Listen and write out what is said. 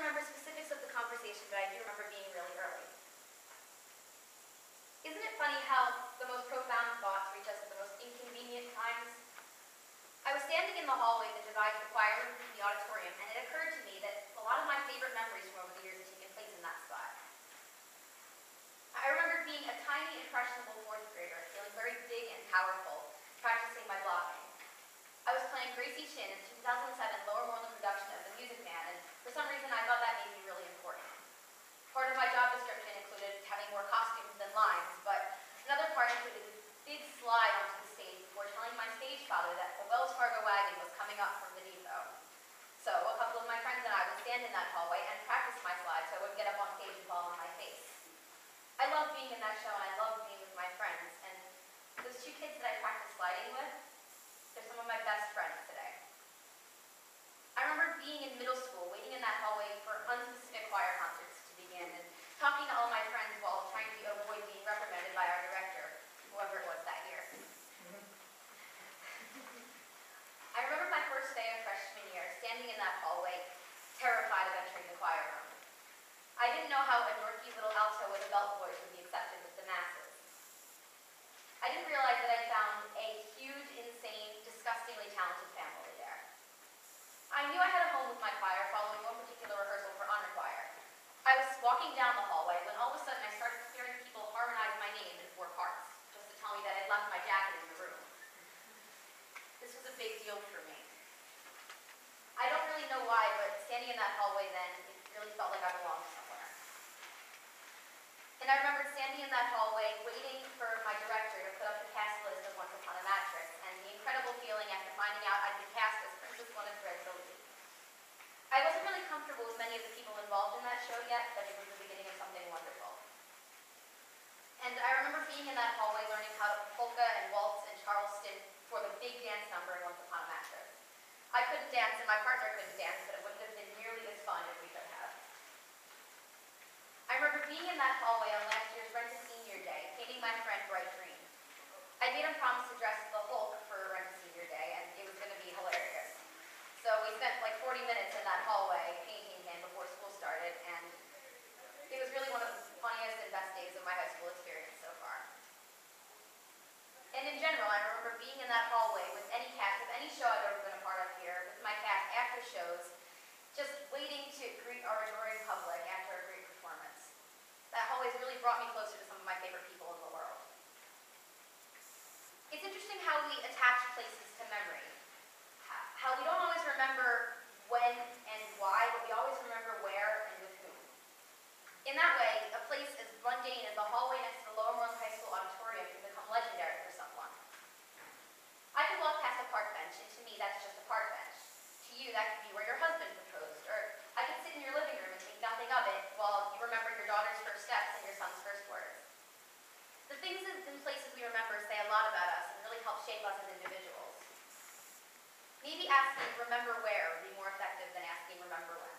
remember specifics of the conversation, but I do remember being really early. Isn't it funny how the most profound thoughts reach us at the most inconvenient times? I was standing in the hallway that divides the choir room from the auditorium, and it occurred to me that a lot of my favorite memories from over the years had taken place in that spot. I remember being a tiny, impressionable fourth grader, feeling very big and powerful, practicing my blocking. I was playing Gracie Chin in the 2007 Lower Moreland production of The Music Man, and for some reason I thought that made me really important. Part of my job description included having more costumes than lines, but another part included a big slide onto the stage before telling my stage father that the Wells Fargo wagon was coming up from the depot. So a couple of my friends and I would stand in that hallway and practice my slide so I wouldn't get up on stage and fall on my face. I loved being in that show and I loved being with my friends, and those two kids that I practiced sliding with, they're some of my best friends today. I remember being in middle school, waiting in that hallway for unspecific choir concerts to begin, and talking to all my friends while trying to avoid being reprimanded by our director, whoever it was that year. I remember my first day of freshman year, standing in that hallway, terrified of entering the choir room. I didn't know how a dorky little alto with a belt voice would be accepted with the masses. I didn't realize that I'd found a huge, insane, disgustingly talented family there. I knew I had a home with my choir following one particular rehearsal for honor choir. I was walking down the hallway when all of a sudden I started hearing people harmonize my name in 4 parts, just to tell me that I'd left my jacket in the room. This was a big deal for me. I don't really know why, but standing in that hallway then, it really felt like I belonged somewhere. And I remember standing in that hallway waiting for my director to put up the cast list of Once Upon a Mattress, and the incredible feeling after finding out I'd been cast as Princess Wanted Thread the lead. I wasn't really comfortable with many of the people involved in that show yet, but it was the beginning of something wonderful. And I remember being in that hallway learning how to polka and waltz and Charleston for the big dance number in Once Upon a Mattress. I couldn't dance and my partner couldn't dance, but it wouldn't have been nearly as fun if we could have. I remember being in that hallway on last year's Rent a Senior Day, painting my friend bright green. I made him promise to dress the Hulk for Rent a Senior Day, and it was going to be hilarious. So we spent like 40 minutes in that hallway painting him before school started, and it was really one of the funniest and best days of my high school experience so far. And in general, I remember being in that hallway with any cast of any show I've ever been a part of here, with my cast after shows, just waiting to greet our adoring public after a great performance. That hallway's really brought me closer to some of my favorite people in the world. It's interesting how we attach places to memory. How we don't always remember when and why, but we always remember where and with whom. In that way, a place as mundane as the hallway next to the Lower Moreland High School auditorium can become legendary for someone. I could walk past a park bench, and to me that's just a park bench. To you, that could be where your husband proposed, or I could sit in your living room and think nothing of it while you remember your daughter's first steps and your son's first words. The things and places we remember say a lot about us and really help shape us as individuals. Maybe asking remember where would be more effective than asking remember when.